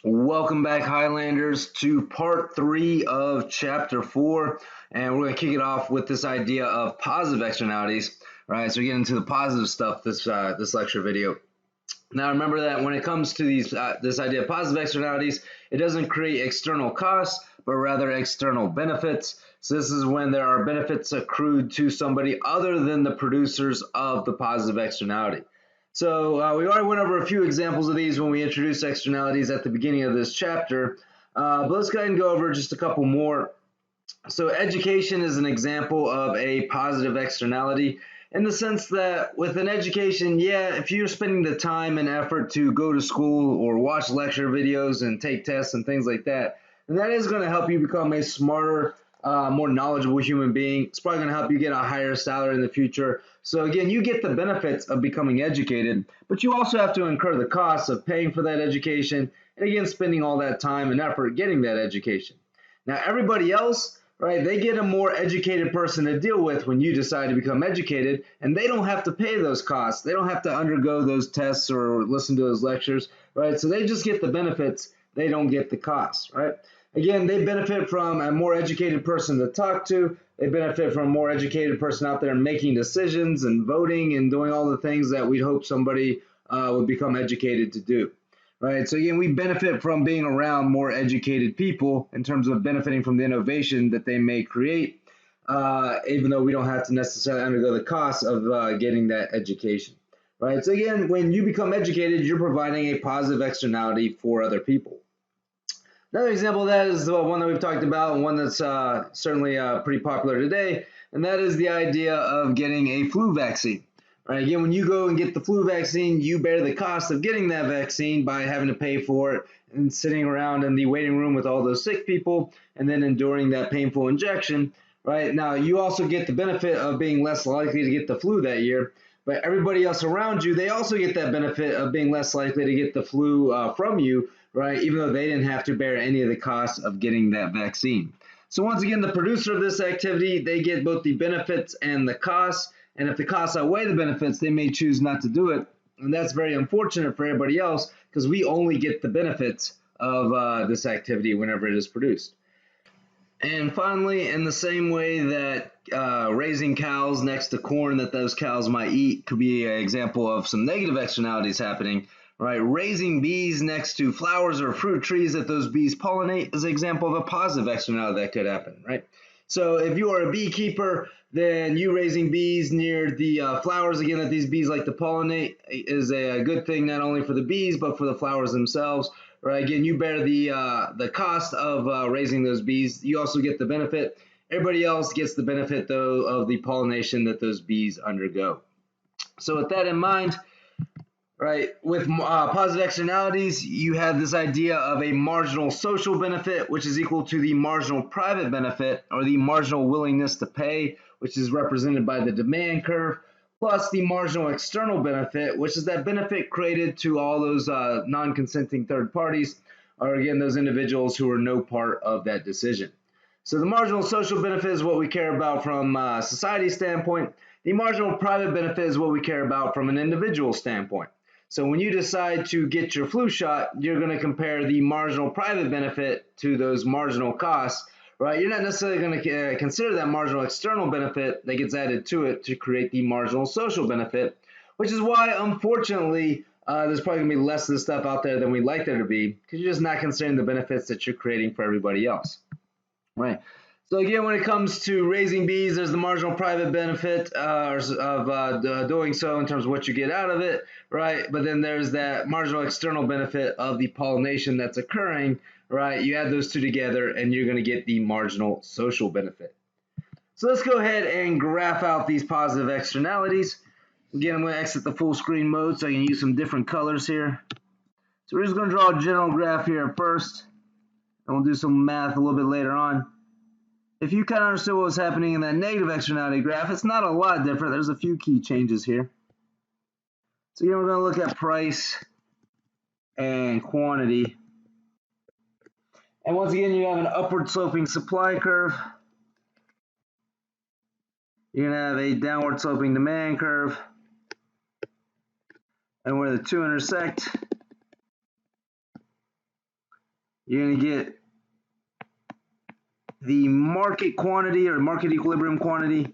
Welcome back, Highlanders, to part 3 of Chapter 4, and we're going to kick it off with this idea of positive externalities. Right, so we get into the positive stuff this lecture video. Now, remember that when it comes to this idea of positive externalities, it doesn't create external costs, but rather external benefits. So this is when there are benefits accrued to somebody other than the producers of the positive externality. So we already went over a few examples of these when we introduced externalities at the beginning of this chapter, but let's go ahead and go over just a couple more. So education is an example of a positive externality in the sense that with an education, yeah, if you're spending the time and effort to go to school or watch lecture videos and take tests and things like that, then that is going to help you become a smarter, more knowledgeable human being. It's probably going to help you get a higher salary in the future. So again, you get the benefits of becoming educated, but you also have to incur the costs of paying for that education and again, spending all that time and effort getting that education. Now, everybody else, right, they get a more educated person to deal with when you decide to become educated, and they don't have to pay those costs. They don't have to undergo those tests or listen to those lectures, right? So they just get the benefits. They don't get the costs, right? Again, they benefit from a more educated person to talk to. They benefit from a more educated person out there making decisions and voting and doing all the things that we'd hope somebody would become educated to do. Right. So again, we benefit from being around more educated people in terms of benefiting from the innovation that they may create, even though we don't have to necessarily undergo the cost of getting that education. Right. So again, when you become educated, you're providing a positive externality for other people. Another example of that is the one that we've talked about, and one that's certainly pretty popular today, and that is the idea of getting a flu vaccine. Right, again, when you go and get the flu vaccine, you bear the cost of getting that vaccine by having to pay for it and sitting around in the waiting room with all those sick people and then enduring that painful injection. Right, now, you also get the benefit of being less likely to get the flu that year, but everybody else around you, they also get that benefit of being less likely to get the flu from you, right, even though they didn't have to bear any of the costs of getting that vaccine. So once again, the producer of this activity, they get both the benefits and the costs. And if the costs outweigh the benefits, they may choose not to do it. And that's very unfortunate for everybody else because we only get the benefits of this activity whenever it is produced. And finally, in the same way that raising cows next to corn that those cows might eat could be an example of some negative externalities happening, right? Raising bees next to flowers or fruit trees that those bees pollinate is an example of a positive externality that could happen, right? So if you are a beekeeper, then you raising bees near the flowers, again, that these bees like to pollinate is a good thing, not only for the bees, but for the flowers themselves. Right? Again, you bear the cost of raising those bees. You also get the benefit. Everybody else gets the benefit, though, of the pollination that those bees undergo. So with that in mind, right, with positive externalities, you have this idea of a marginal social benefit, which is equal to the marginal private benefit, or the marginal willingness to pay, which is represented by the demand curve, plus the marginal external benefit, which is that benefit created to all those non-consenting third parties, or again, those individuals who are no part of that decision. So the marginal social benefit is what we care about from a society standpoint. The marginal private benefit is what we care about from an individual standpoint. So when you decide to get your flu shot, you're going to compare the marginal private benefit to those marginal costs, right? You're not necessarily going to consider that marginal external benefit that gets added to it to create the marginal social benefit, which is why, unfortunately, there's probably going to be less of this stuff out there than we'd like there to be because you're just not considering the benefits that you're creating for everybody else, right? So again, when it comes to raising bees, there's the marginal private benefit of doing so in terms of what you get out of it, right? But then there's that marginal external benefit of the pollination that's occurring, right? You add those two together and you're going to get the marginal social benefit. So let's go ahead and graph out these positive externalities. Again, I'm going to exit the full screen mode so I can use some different colors here. So we're just going to draw a general graph here first, and we'll do some math a little bit later on. If you kind of understood what was happening in that negative externality graph, it's not a lot different. There's a few key changes here. So again, we're going to look at price and quantity. And once again, you have an upward sloping supply curve. You're going to have a downward sloping demand curve. And where the two intersect, you're going to get the market quantity or market equilibrium quantity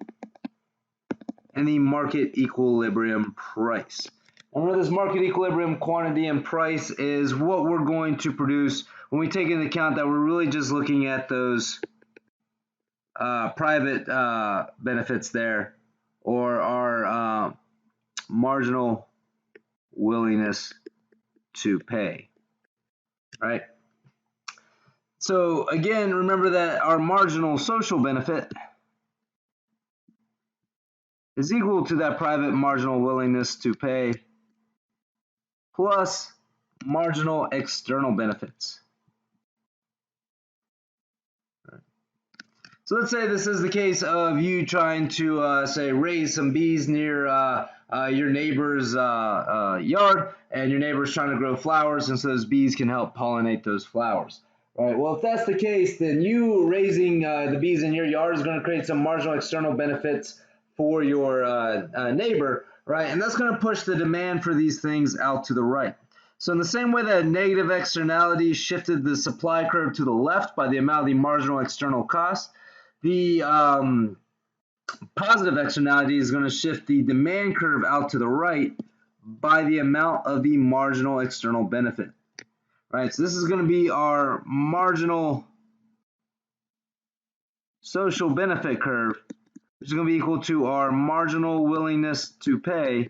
and the market equilibrium price. And remember, this market equilibrium quantity and price is what we're going to produce when we take into account that we're really just looking at those private benefits there, or our marginal willingness to pay, right? So again, remember that our marginal social benefit is equal to that private marginal willingness to pay plus marginal external benefits. So let's say this is the case of you trying to, say, raise some bees near your neighbor's yard, and your neighbor's trying to grow flowers, and so those bees can help pollinate those flowers. Right. Well, if that's the case, then you raising the bees in your yard is going to create some marginal external benefits for your neighbor, right? And that's going to push the demand for these things out to the right. So in the same way that negative externalities shifted the supply curve to the left by the amount of the marginal external cost, the positive externality is going to shift the demand curve out to the right by the amount of the marginal external benefit. Right, so this is going to be our marginal social benefit curve, which is going to be equal to our marginal willingness to pay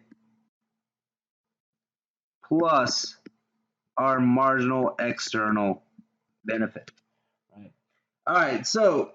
plus our marginal external benefit. Right. All right, so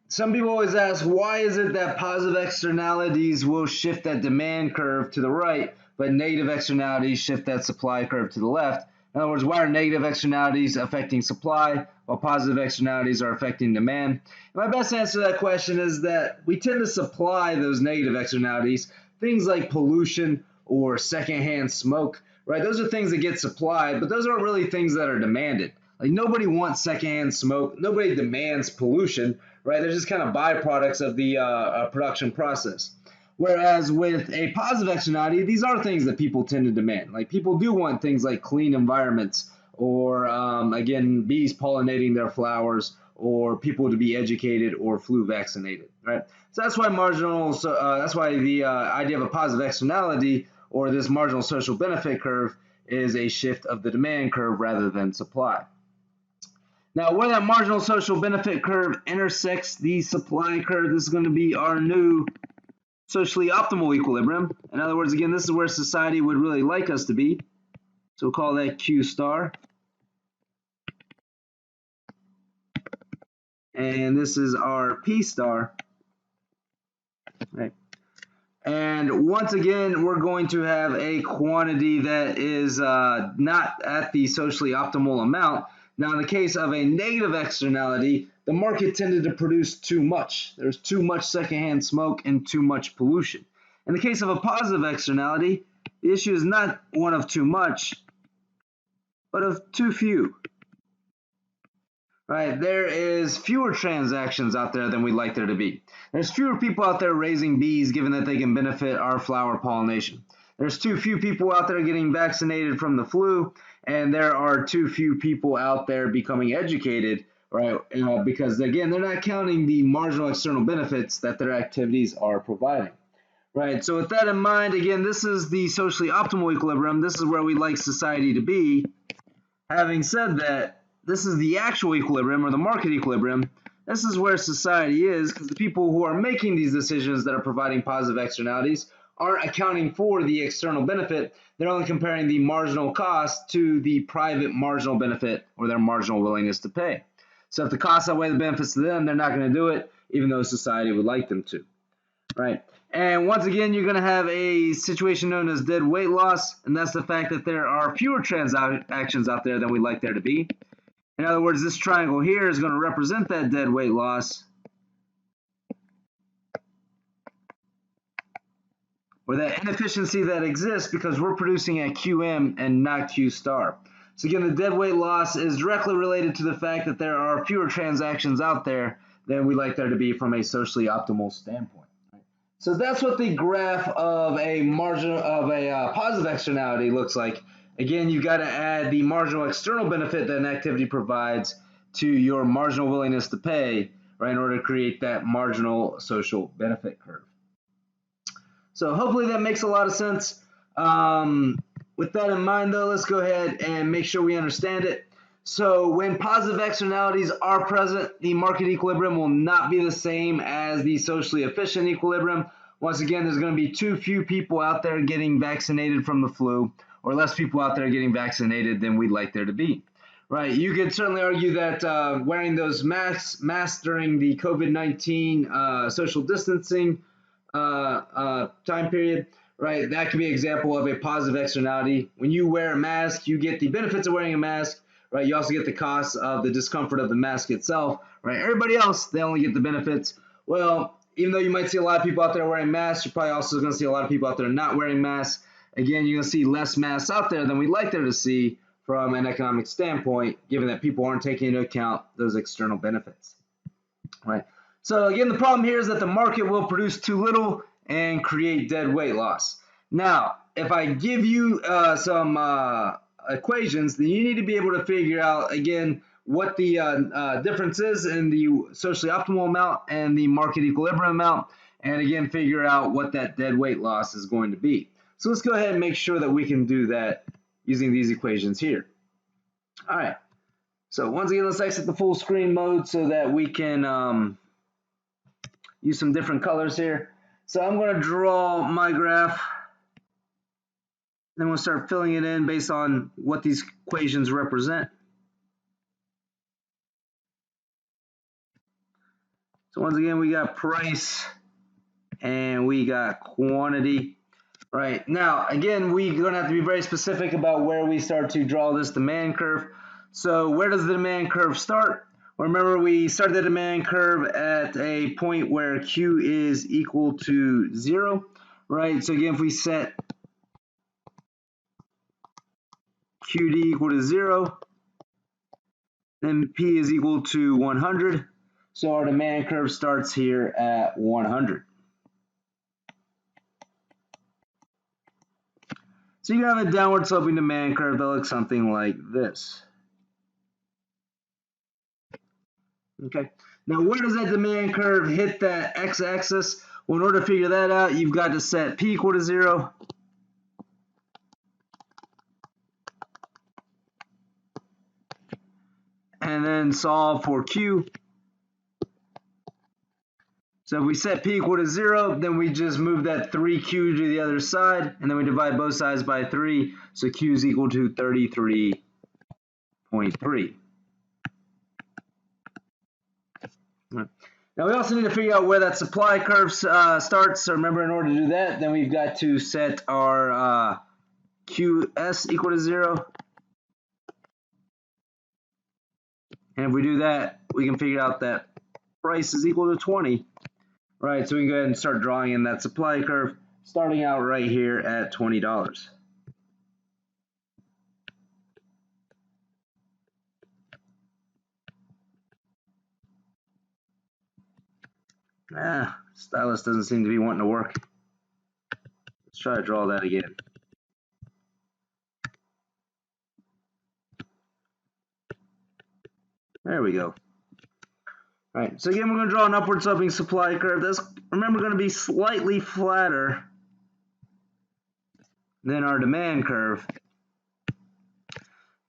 some people always ask, why is it that positive externalities will shift that demand curve to the right, but negative externalities shift that supply curve to the left? In other words, why are negative externalities affecting supply while positive externalities are affecting demand? And my best answer to that question is that we tend to supply those negative externalities, things like pollution or secondhand smoke, right? Those are things that get supplied, but those aren't really things that are demanded. Like, nobody wants secondhand smoke, nobody demands pollution, right? They're just kind of byproducts of the production process. Whereas with a positive externality, these are things that people tend to demand. Like, people do want things like clean environments, or again, bees pollinating their flowers, or people to be educated or flu vaccinated, right? So that's why that's why the idea of a positive externality, or this marginal social benefit curve, is a shift of the demand curve rather than supply. Now, where that marginal social benefit curve intersects the supply curve, this is going to be our new socially optimal equilibrium. In other words, again, this is where society would really like us to be. So we'll call that Q star. And this is our P star. Right. And once again, we're going to have a quantity that is not at the socially optimal amount. Now, in the case of a negative externality, the market tended to produce too much. There's too much secondhand smoke and too much pollution. In the case of a positive externality, the issue is not one of too much, but of too few. Right, there is fewer transactions out there than we'd like there to be. There's fewer people out there raising bees, given that they can benefit our flower pollination. There's too few people out there getting vaccinated from the flu, and there are too few people out there becoming educated, right? Because again, they're not counting the marginal external benefits that their activities are providing. Right, so with that in mind, again, this is the socially optimal equilibrium. This is where we'd like society to be. Having said that, this is the actual equilibrium, or the market equilibrium. This is where society is, because the people who are making these decisions that are providing positive externalities aren't accounting for the external benefit. They're only comparing the marginal cost to the private marginal benefit, or their marginal willingness to pay. So if the costs outweigh the benefits to them, they're not going to do it, even though society would like them to. Right. And once again, you're going to have a situation known as dead weight loss, and that's the fact that there are fewer transactions out there than we'd like there to be. In other words, this triangle here is going to represent that dead weight loss, or that inefficiency that exists because we're producing at QM and not Q star. So again, the dead weight loss is directly related to the fact that there are fewer transactions out there than we'd like there to be from a socially optimal standpoint. So that's what the graph of a positive externality looks like. again, you've got to add the marginal external benefit that an activity provides to your marginal willingness to pay, right, in order to create that marginal social benefit curve. So hopefully that makes a lot of sense. With that in mind, though, let's go ahead and make sure we understand it. So when positive externalities are present, the market equilibrium will not be the same as the socially efficient equilibrium. Once again, there's going to be too few people out there getting vaccinated from the flu, or less people out there getting vaccinated than we'd like there to be. Right, you could certainly argue that wearing those masks during the COVID-19 social distancing time period, right, that could be an example of a positive externality. When you wear a mask, you get the benefits of wearing a mask, right? You also get the costs of the discomfort of the mask itself, right? Everybody else, they only get the benefits. Well, even though you might see a lot of people out there wearing masks, you're probably also going to see a lot of people out there not wearing masks. Again, you're going to see less masks out there than we'd like there to see from an economic standpoint, given that people aren't taking into account those external benefits, right? So again, the problem here is that the market will produce too little and create dead weight loss. Now, if I give you some equations, then you need to be able to figure out, again, what the difference is in the socially optimal amount and the market equilibrium amount, and again, figure out what that dead weight loss is going to be. So let's go ahead and make sure that we can do that using these equations here. All right. So once again, let's exit the full screen mode so that we can use some different colors here. So I'm going to draw my graph. Then we'll start filling it in based on what these equations represent. So once again, we got price and we got quantity. Right, now, again, we're going to have to be very specific about where we start to draw this demand curve. So where does the demand curve start? Remember, we started the demand curve at a point where Q is equal to 0, right? So again, if we set QD equal to 0, then P is equal to 100. So our demand curve starts here at 100. So you have a downward sloping demand curve that looks something like this. Okay. Now, where does that demand curve hit that x-axis? Well, in order to figure that out, you've got to set P equal to 0. And then solve for Q. So if we set P equal to 0, then we just move that 3Q to the other side, and then we divide both sides by 3, so Q is equal to 33.3. Now we also need to figure out where that supply curve starts. So remember, in order to do that, then we've got to set our QS equal to 0. And if we do that, we can figure out that price is equal to 20. Right, so we can go ahead and start drawing in that supply curve, starting out right here at $20. Stylus doesn't seem to be wanting to work. Let's try to draw that again. There we go. All right, so again, we're going to draw an upward sloping supply curve. That's, remember, going to be slightly flatter than our demand curve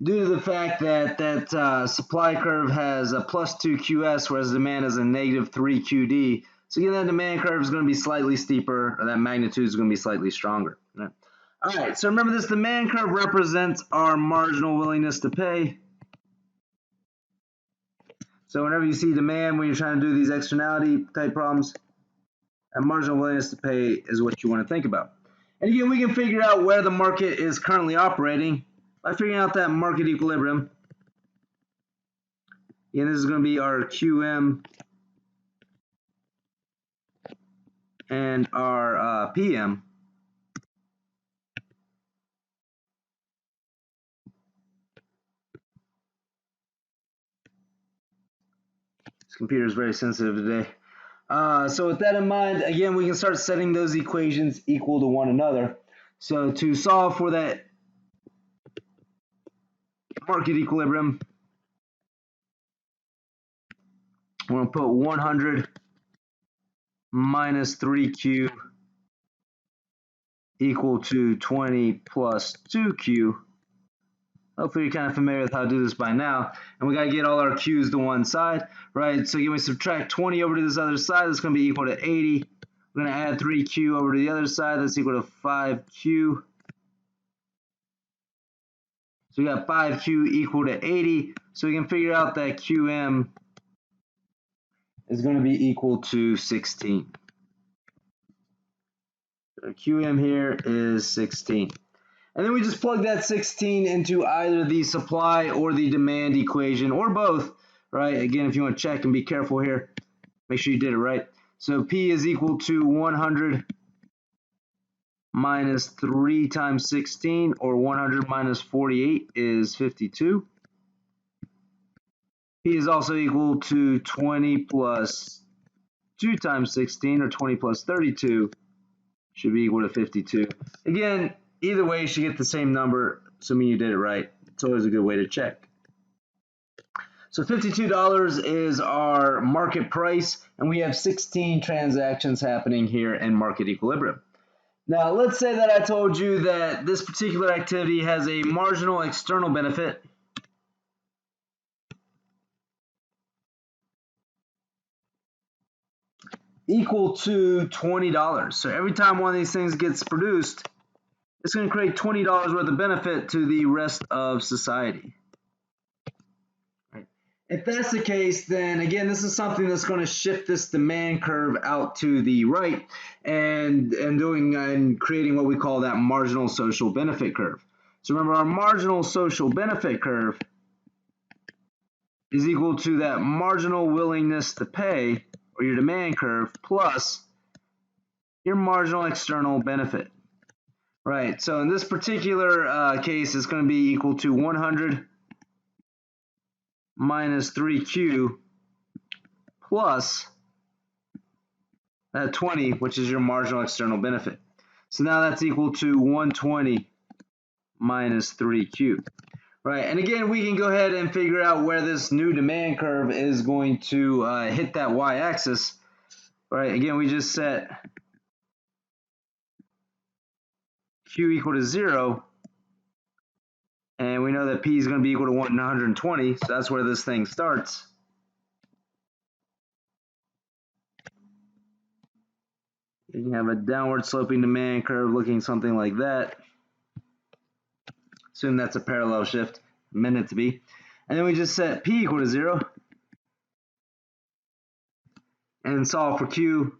due to the fact that that supply curve has a plus 2 QS, whereas demand is a negative 3 QD. So again, that demand curve is going to be slightly steeper, or that magnitude is going to be slightly stronger. All right, so remember, this demand curve represents our marginal willingness to pay. So whenever you see demand, when you're trying to do these externality type problems, a marginal willingness to pay is what you want to think about. And again, we can figure out where the market is currently operating by figuring out that market equilibrium. And this is going to be our QM and our PM. This computer is very sensitive today. So with that in mind, again, we can start setting those equations equal to one another. So to solve for that market equilibrium. We're going to put 100 minus 3Q equal to 20 plus 2Q. Hopefully you're kind of familiar with how to do this by now. And we got to get all our Q's to one side, right? So again, we subtract 20 over to this other side. That's going to be equal to 80. We're going to add 3Q over to the other side. That's equal to 5Q. So we got 5Q equal to 80. So we can figure out that QM is going to be equal to 16. So QM here is 16. And then we just plug that 16 into either the supply or the demand equation, or both, right? Again, if you want to check and be careful here, make sure you did it right. So P is equal to 100 minus 3 times 16, or 100 minus 48 is 52. P is also equal to 20 plus 2 times 16, or 20 plus 32, should be equal to 52. Again, either way, you should get the same number, assuming you did it right. It's always a good way to check. So $52 is our market price, and we have 16 transactions happening here in market equilibrium. Now, let's say that I told you that this particular activity has a marginal external benefit equal to $20. So every time one of these things gets produced, it's going to create $20 worth of benefit to the rest of society. Right. If that's the case, then again, this is something that's going to shift this demand curve out to the right and creating what we call that marginal social benefit curve. So remember, our marginal social benefit curve is equal to that marginal willingness to pay, or your demand curve, plus your marginal external benefit. Right, so in this particular case, it's going to be equal to 100 minus 3Q plus that 20, which is your marginal external benefit. So now that's equal to 120 minus 3Q. Right, and again, we can go ahead and figure out where this new demand curve is going to hit that y-axis. Right, again, we just set Q equal to 0, and we know that P is going to be equal to 120, so that's where this thing starts. You can have a downward sloping demand curve looking something like that. Assume that's a parallel shift, meant it to be. And then we just set P equal to 0 and solve for Q.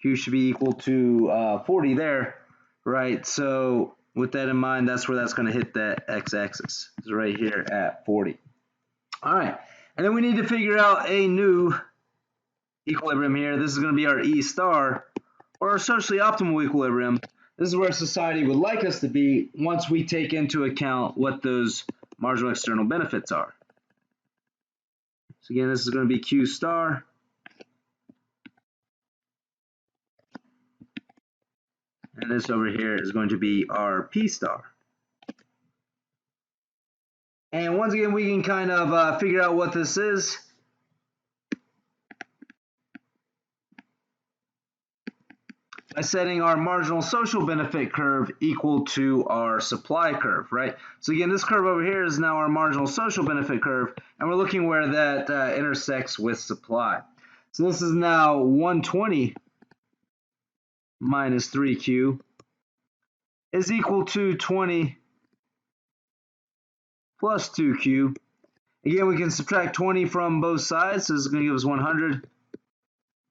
Q should be equal to 40 there, right? So with that in mind, that's where that's going to hit that x-axis. It's right here at 40. All right, and then we need to figure out a new equilibrium here. This is going to be our E star, or our socially optimal equilibrium. This is where society would like us to be once we take into account what those marginal external benefits are. So again, this is going to be Q star. And this over here is going to be our P star. And once again, we can kind of figure out what this is. By setting our marginal social benefit curve equal to our supply curve, right? So again, this curve over here is now our marginal social benefit curve, and we're looking where that intersects with supply. So this is now 120 minus 3Q is equal to 20 plus 2Q. Again, we can subtract 20 from both sides, so this is going to give us 100.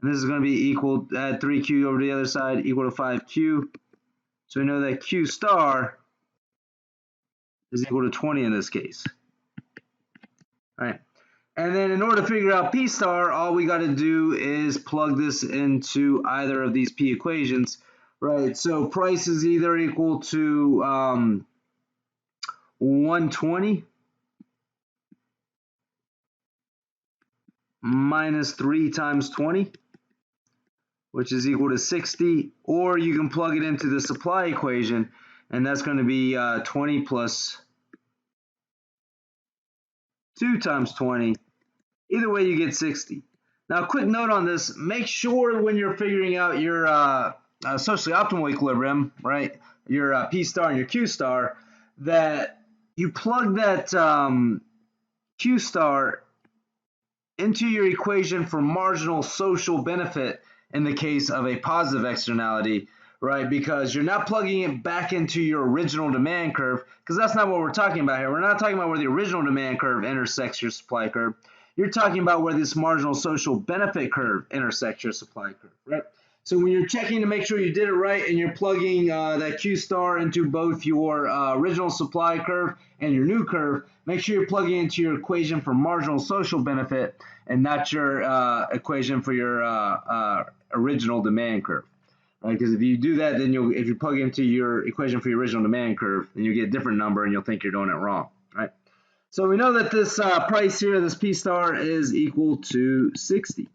And this is going to be equal, add 3Q over to the other side, equal to 5Q. So we know that Q star is equal to 20 in this case. All right. And then in order to figure out P star, all we got to do is plug this into either of these P equations, right? So price is either equal to 120 minus 3 times 20, which is equal to 60, or you can plug it into the supply equation, and that's going to be 20 plus 2 times 20. Either way, you get 60. Now, a quick note on this: make sure when you're figuring out your socially optimal equilibrium, right, your P star and your Q star, that you plug that Q star into your equation for marginal social benefit in the case of a positive externality, right? Because you're not plugging it back into your original demand curve, because that's not what we're talking about here. We're not talking about where the original demand curve intersects your supply curve. You're talking about where this marginal social benefit curve intersects your supply curve, right? So when you're checking to make sure you did it right and you're plugging that Q star into both your original supply curve and your new curve, make sure you're plugging into your equation for marginal social benefit and not your equation for your original demand curve. Right? Because if you do that, then if you plug into your equation for your original demand curve, then you get a different number and you'll think you're doing it wrong, right? So we know that this price here, this P star, is equal to 60.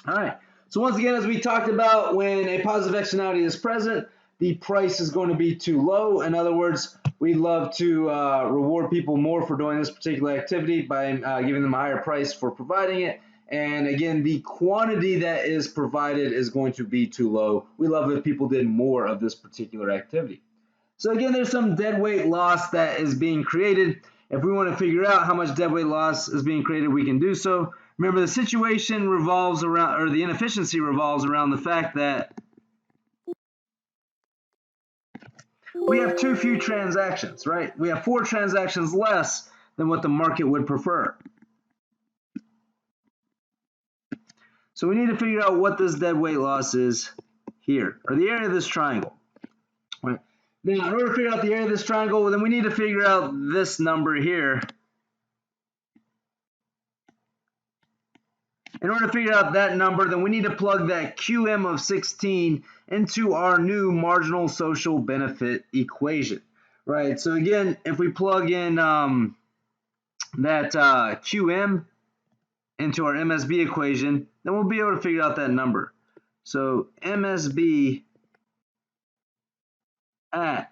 All right. So once again, as we talked about, when a positive externality is present, the price is going to be too low. In other words, we love to reward people more for doing this particular activity by giving them a higher price for providing it. And again, the quantity that is provided is going to be too low. We love if people did more of this particular activity. So again, there's some deadweight loss that is being created. If we want to figure out how much deadweight loss is being created, we can do so. Remember, the situation revolves around, or the inefficiency revolves around the fact that we have too few transactions, right? We have 4 transactions less than what the market would prefer. So we need to figure out what this deadweight loss is here, or the area of this triangle. Right. Now, in order to figure out the area of this triangle, then we need to figure out this number here. In order to figure out that number, then we need to plug that QM of 16 into our new marginal social benefit equation, right? So again, if we plug in that QM into our MSB equation, then we'll be able to figure out that number. So MSB at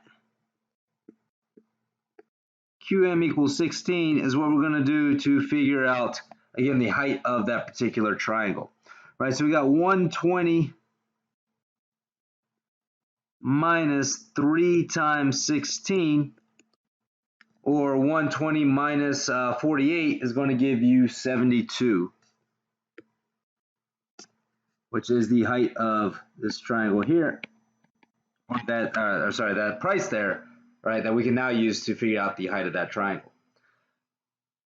QM equals 16 is what we're going to do to figure out, again, the height of that particular triangle. Right, so we got 120 minus 3 times 16, or 120 minus 48 is going to give you 72, which is the height of this triangle here, or that, that price there, right, that we can now use to figure out the height of that triangle.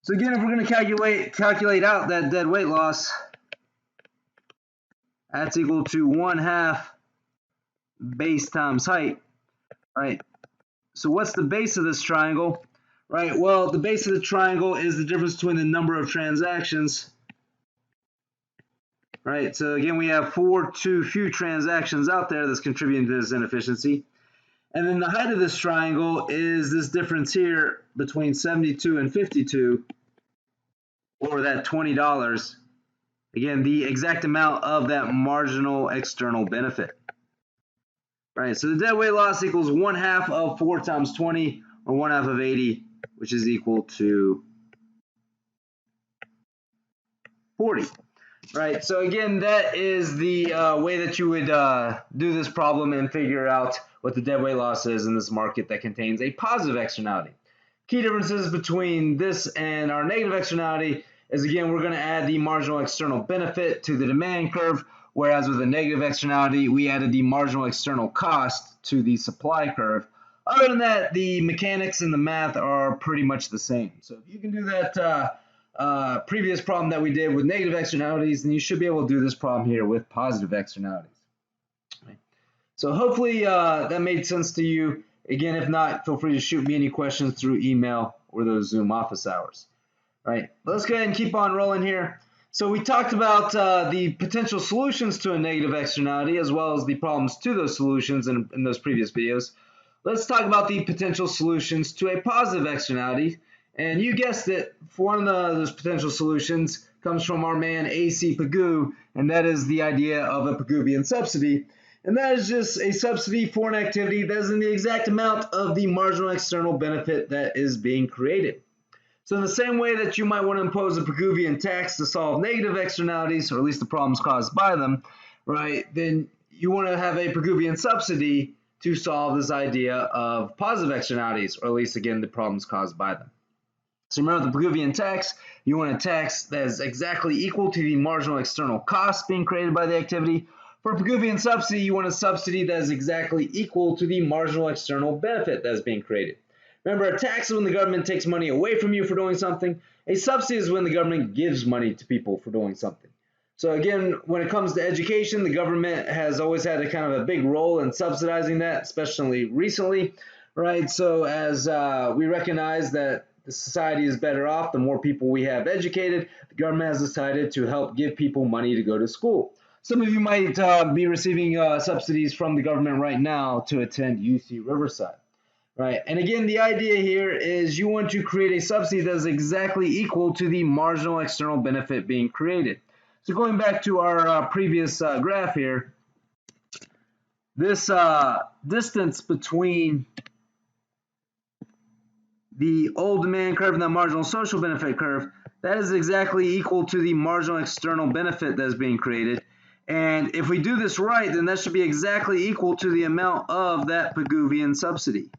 So again, if we're going to calculate out that dead weight loss, that's equal to 1/2 base times height, right? So what's the base of this triangle, right? Well, the base of the triangle is the difference between the number of transactions, right? So again, we have 4 too few transactions out there that's contributing to this inefficiency. And then the height of this triangle is this difference here between 72 and 52, or that $20. Again, the exact amount of that marginal external benefit. Right, so the deadweight loss equals 1/2 of 4 times 20, or 1/2 of 80, which is equal to 40. Right, so again, that is the way that you would do this problem and figure out what the deadweight loss is in this market that contains a positive externality. Key differences between this and our negative externality is, again, we're going to add the marginal external benefit to the demand curve, whereas with a negative externality, we added the marginal external cost to the supply curve. Other than that, the mechanics and the math are pretty much the same. So if you can do that previous problem that we did with negative externalities, then you should be able to do this problem here with positive externalities. Right. So hopefully that made sense to you. Again, if not, feel free to shoot me any questions through email or those Zoom office hours. Right, let's go ahead and keep on rolling here. So we talked about the potential solutions to a negative externality as well as the problems to those solutions in those previous videos. Let's talk about the potential solutions to a positive externality. And you guessed it, one of those potential solutions comes from our man A.C. Pagoo, and that is the idea of a Peruvian subsidy. And that is just a subsidy for an activity that is in the exact amount of the marginal external benefit that is being created. So in the same way that you might want to impose a Peruvian tax to solve negative externalities, or at least the problems caused by them, right, then you want to have a Peruvian subsidy to solve this idea of positive externalities, or at least, again, the problems caused by them. So remember the Peruvian tax, you want a tax that is exactly equal to the marginal external cost being created by the activity. For a Peruvian subsidy, you want a subsidy that is exactly equal to the marginal external benefit that is being created. Remember, a tax is when the government takes money away from you for doing something. A subsidy is when the government gives money to people for doing something. So again, when it comes to education, the government has always had a kind of a big role in subsidizing that, especially recently, right? So as we recognize that the society is better off the more people we have educated, the government has decided to help give people money to go to school. Some of you might be receiving subsidies from the government right now to attend UC Riverside. Right, and again, the idea here is you want to create a subsidy that is exactly equal to the marginal external benefit being created. So going back to our previous graph here, this distance between the old demand curve and the marginal social benefit curve, that is exactly equal to the marginal external benefit that is being created. And if we do this right, then that should be exactly equal to the amount of that Peruvian subsidy.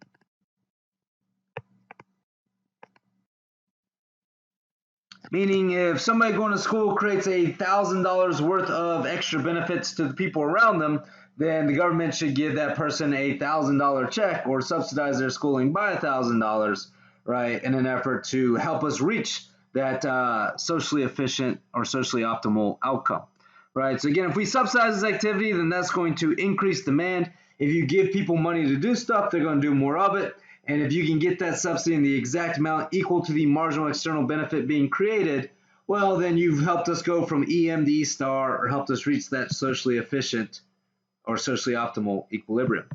Meaning if somebody going to school creates $1,000 worth of extra benefits to the people around them, then the government should give that person a $1,000 check or subsidize their schooling by $1,000, right, in an effort to help us reach that socially efficient or socially optimal outcome, right? So again, if we subsidize this activity, then that's going to increase demand. If you give people money to do stuff, they're going to do more of it. And if you can get that subsidy in the exact amount equal to the marginal external benefit being created, well, then you've helped us go from EM to E star or helped us reach that socially efficient or socially optimal equilibrium.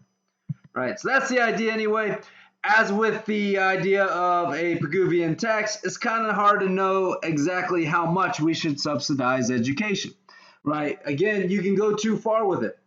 Right, so that's the idea anyway. As with the idea of a Peruvian tax, it's kind of hard to know exactly how much we should subsidize education. Right, again, you can go too far with it.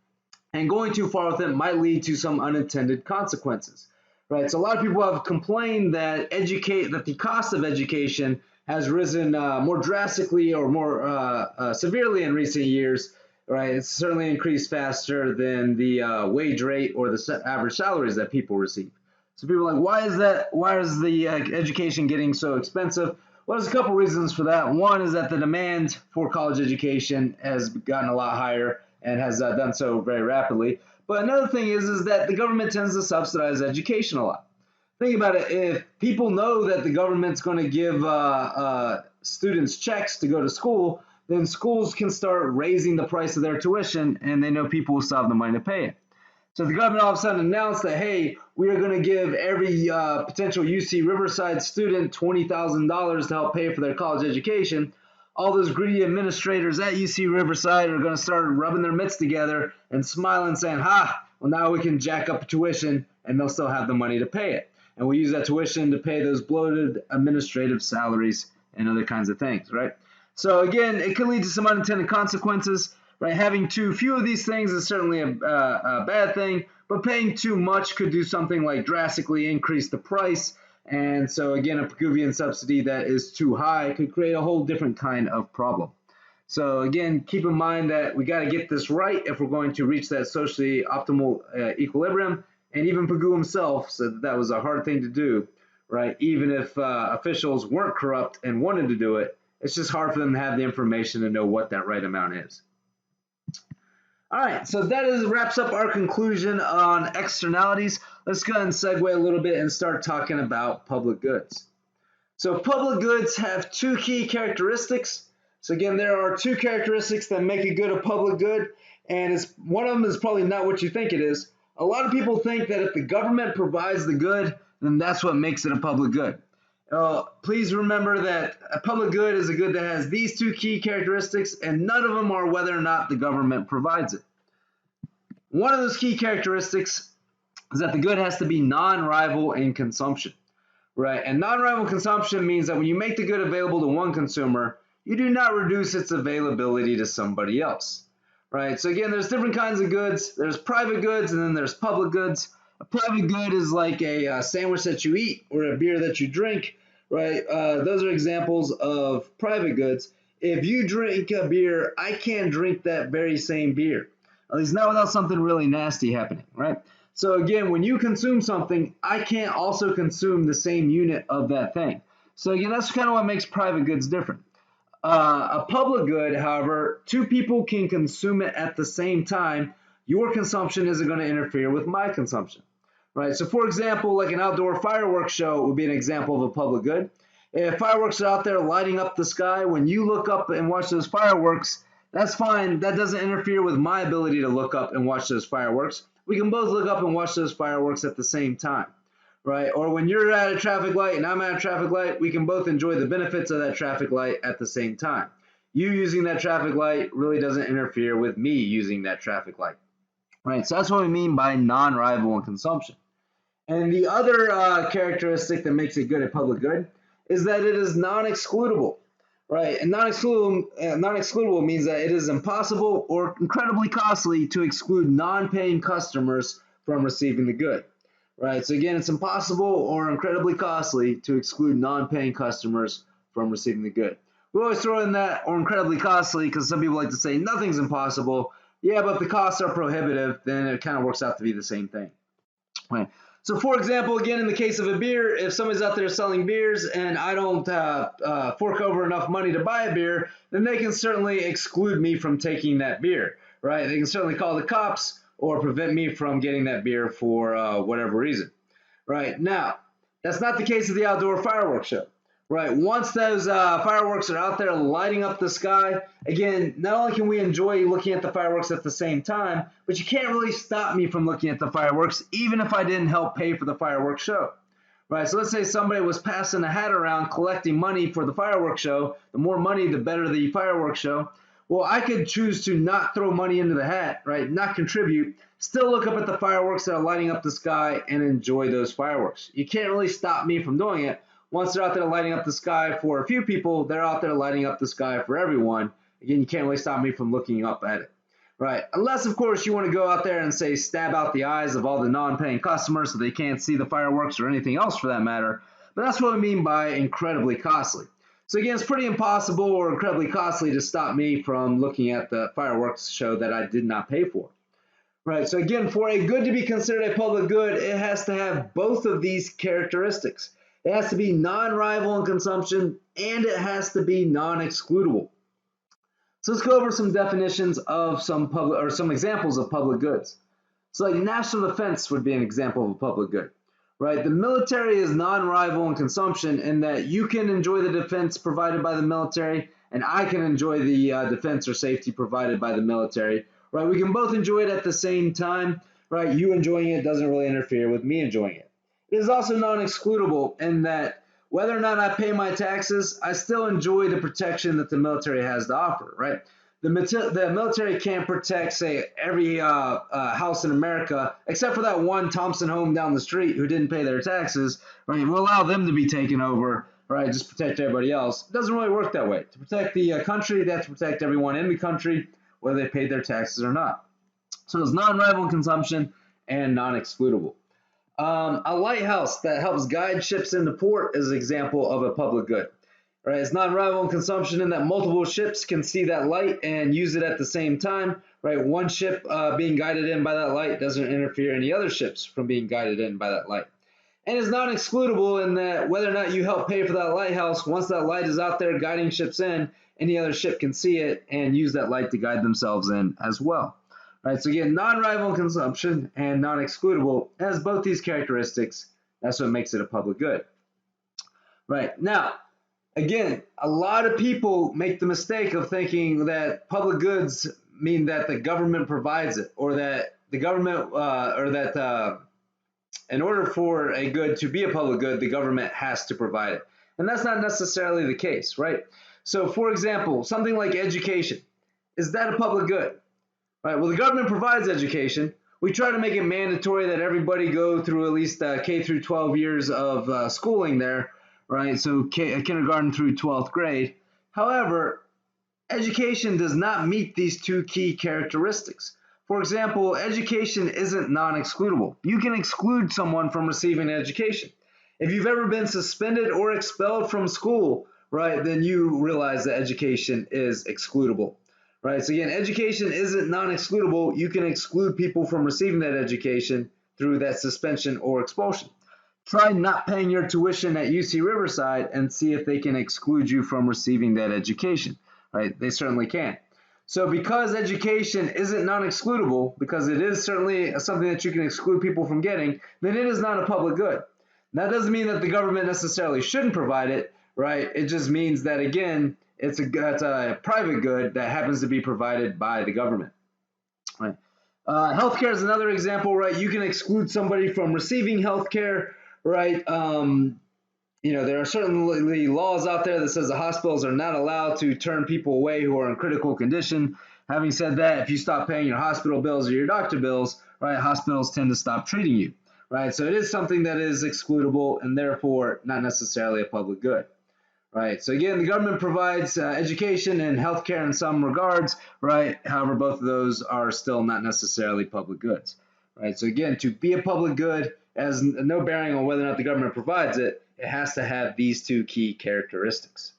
And going too far with it might lead to some unintended consequences. Right, so a lot of people have complained that the cost of education has risen more drastically or more severely in recent years. Right, it's certainly increased faster than the wage rate or the average salaries that people receive. So people are like, why is that? Why is the education getting so expensive? Well, there's a couple reasons for that. One is that the demand for college education has gotten a lot higher and has done so very rapidly. But another thing is that the government tends to subsidize education a lot. Think about it. If people know that the government's going to give students checks to go to school, then schools can start raising the price of their tuition, and they know people will still have the money to pay it. So the government all of a sudden announced that, hey, we are going to give every potential UC Riverside student $20,000 to help pay for their college education. All those greedy administrators at UC Riverside are going to start rubbing their mitts together and smiling, saying, well, now we can jack up tuition, and they'll still have the money to pay it. And we use that tuition to pay those bloated administrative salaries and other kinds of things, right? So again, it could lead to some unintended consequences, right? Having too few of these things is certainly a bad thing, but paying too much could do something like drastically increase the price. And so again, a Peruvian subsidy that is too high could create a whole different kind of problem. So again, keep in mind that we got to get this right if we're going to reach that socially optimal equilibrium. And even Peru himself said that was a hard thing to do, right? Even if officials weren't corrupt and wanted to do it, it's just hard for them to have the information to know what that right amount is. All right, so that wraps up our conclusion on externalities. Let's go ahead and segue a little bit and start talking about public goods. So public goods have two key characteristics. So again, there are two characteristics that make a good a public good, and one of them is probably not what you think it is. A lot of people think that if the government provides the good, then that's what makes it a public good. Please remember that a public good is a good that has these two key characteristics, and none of them are whether or not the government provides it. One of those key characteristics is that the good has to be non-rival in consumption, right? And non-rival consumption means that when you make the good available to one consumer, you do not reduce its availability to somebody else, right? So again, there's different kinds of goods. There's private goods and then there's public goods. A private good is like a sandwich that you eat or a beer that you drink, right? Those are examples of private goods. If you drink a beer, I can't drink that very same beer, at least not without something really nasty happening, right? So again, when you consume something, I can't also consume the same unit of that thing. So again, that's kind of what makes private goods different. A public good, however, two people can consume it at the same time. Your consumption isn't going to interfere with my consumption, right? So for example, like an outdoor fireworks show would be an example of a public good. If fireworks are out there lighting up the sky, when you look up and watch those fireworks, that's fine. That doesn't interfere with my ability to look up and watch those fireworks. We can both look up and watch those fireworks at the same time, right? Or when you're at a traffic light and I'm at a traffic light, we can both enjoy the benefits of that traffic light at the same time. You using that traffic light really doesn't interfere with me using that traffic light, right? So that's what we mean by non-rival in consumption. And the other characteristic that makes it good at public good is that it is non-excludable, right? And non-excludable means that it is impossible or incredibly costly to exclude non-paying customers from receiving the good, right? So again, it's impossible or incredibly costly to exclude non-paying customers from receiving the good. We always throw in that or incredibly costly because some people like to say nothing's impossible. Yeah, but if the costs are prohibitive, then it kind of works out to be the same thing, right? So for example, again, in the case of a beer, if somebody's out there selling beers and I don't fork over enough money to buy a beer, then they can certainly exclude me from taking that beer, right? They can certainly call the cops or prevent me from getting that beer for whatever reason, right? Now, that's not the case of the outdoor fireworks show, right? Once those fireworks are out there lighting up the sky, again, not only can we enjoy looking at the fireworks at the same time, but you can't really stop me from looking at the fireworks, even if I didn't help pay for the fireworks show, right? So let's say somebody was passing a hat around collecting money for the fireworks show. The more money, the better the fireworks show. Well, I could choose to not throw money into the hat, right? Not contribute, still look up at the fireworks that are lighting up the sky and enjoy those fireworks. You can't really stop me from doing it. Once they're out there lighting up the sky for a few people, they're out there lighting up the sky for everyone. Again, you can't really stop me from looking up at it, right? Unless, of course, you want to go out there and say stab out the eyes of all the non-paying customers so they can't see the fireworks or anything else for that matter. But that's what I mean by incredibly costly. So again, it's pretty impossible or incredibly costly to stop me from looking at the fireworks show that I did not pay for. Right, so again, for a good to be considered a public good, it has to have both of these characteristics. It has to be non-rival in consumption, and it has to be non-excludable. So let's go over some definitions of some public or some examples of public goods. So like national defense would be an example of a public good, right? The military is non-rival in consumption in that you can enjoy the defense provided by the military, and I can enjoy the defense or safety provided by the military, right? We can both enjoy it at the same time, right? You enjoying it doesn't really interfere with me enjoying it. It is also non-excludable in that whether or not I pay my taxes, I still enjoy the protection that the military has to offer, right? The military can't protect, say, every house in America, except for that one Thompson home down the street who didn't pay their taxes, right? We'll allow them to be taken over, right? Just protect everybody else. It doesn't really work that way. To protect the country, they have to protect everyone in the country, whether they paid their taxes or not. So it's non-rival in consumption and non-excludable. A lighthouse that helps guide ships into port is an example of a public good. Right? It's non-rival in consumption in that multiple ships can see that light and use it at the same time. Right? One ship being guided in by that light doesn't interfere any other ships from being guided in by that light. And it's non-excludable in that whether or not you help pay for that lighthouse, once that light is out there guiding ships in, any other ship can see it and use that light to guide themselves in as well. Right, so again, non-rival consumption and non-excludable has both these characteristics. That's what makes it a public good. Right, now, again, a lot of people make the mistake of thinking that public goods mean that the government provides it, or that the government, in order for a good to be a public good, the government has to provide it. And that's not necessarily the case, right? So, for example, something like education, is that a public good? Right. Well, the government provides education. We try to make it mandatory that everybody go through at least K through 12 years of schooling there, right? So kindergarten through 12th grade. However, Education does not meet these two key characteristics. For example, education isn't non-excludable. You can exclude someone from receiving education. If you've ever been suspended or expelled from school, right, then you realize that education is excludable. Right, so again, education isn't non-excludable. You can exclude people from receiving that education through that suspension or expulsion. Try not paying your tuition at UC Riverside and see if they can exclude you from receiving that education. Right, they certainly can. So because education isn't non-excludable, because it is certainly something that you can exclude people from getting, then it is not a public good. That doesn't mean that the government necessarily shouldn't provide it, right? It just means that, again, it's a private good that happens to be provided by the government. Right. Healthcare is another example, right? You can exclude somebody from receiving healthcare, right? There are certainly laws out there that says the hospitals are not allowed to turn people away who are in critical condition. Having said that, if you stop paying your hospital bills or your doctor bills, right, hospitals tend to stop treating you, right? So it is something that is excludable and therefore not necessarily a public good. Right. So again, the government provides education and healthcare in some regards, right? However, both of those are still not necessarily public goods, right? So again, to be a public good has no bearing on whether or not the government provides it. It has to have these two key characteristics.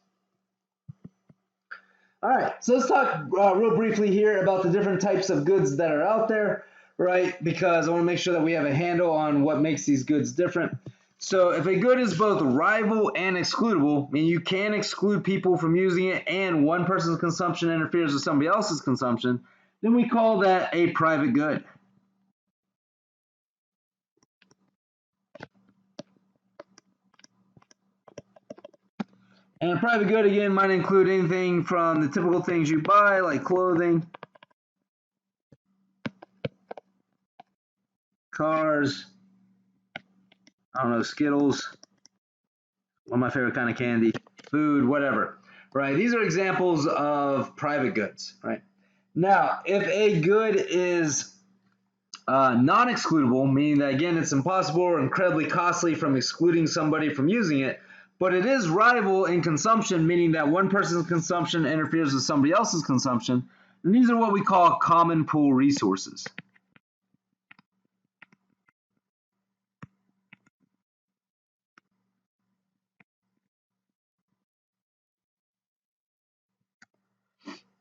All right. So let's talk real briefly here about the different types of goods that are out there, right? Because I want to make sure that we have a handle on what makes these goods different. So if a good is both rival and excludable, meaning you can exclude people from using it and one person's consumption interferes with somebody else's consumption, then we call that a private good. And a private good, again, might include anything from the typical things you buy, like clothing, cars, I don't know, Skittles, one of my favorite kind of candy, food, whatever, right? These are examples of private goods, right? Now, if a good is non-excludable, meaning that, again, it's impossible or incredibly costly from excluding somebody from using it, but it is rival in consumption, meaning that one person's consumption interferes with somebody else's consumption, and these are what we call common pool resources.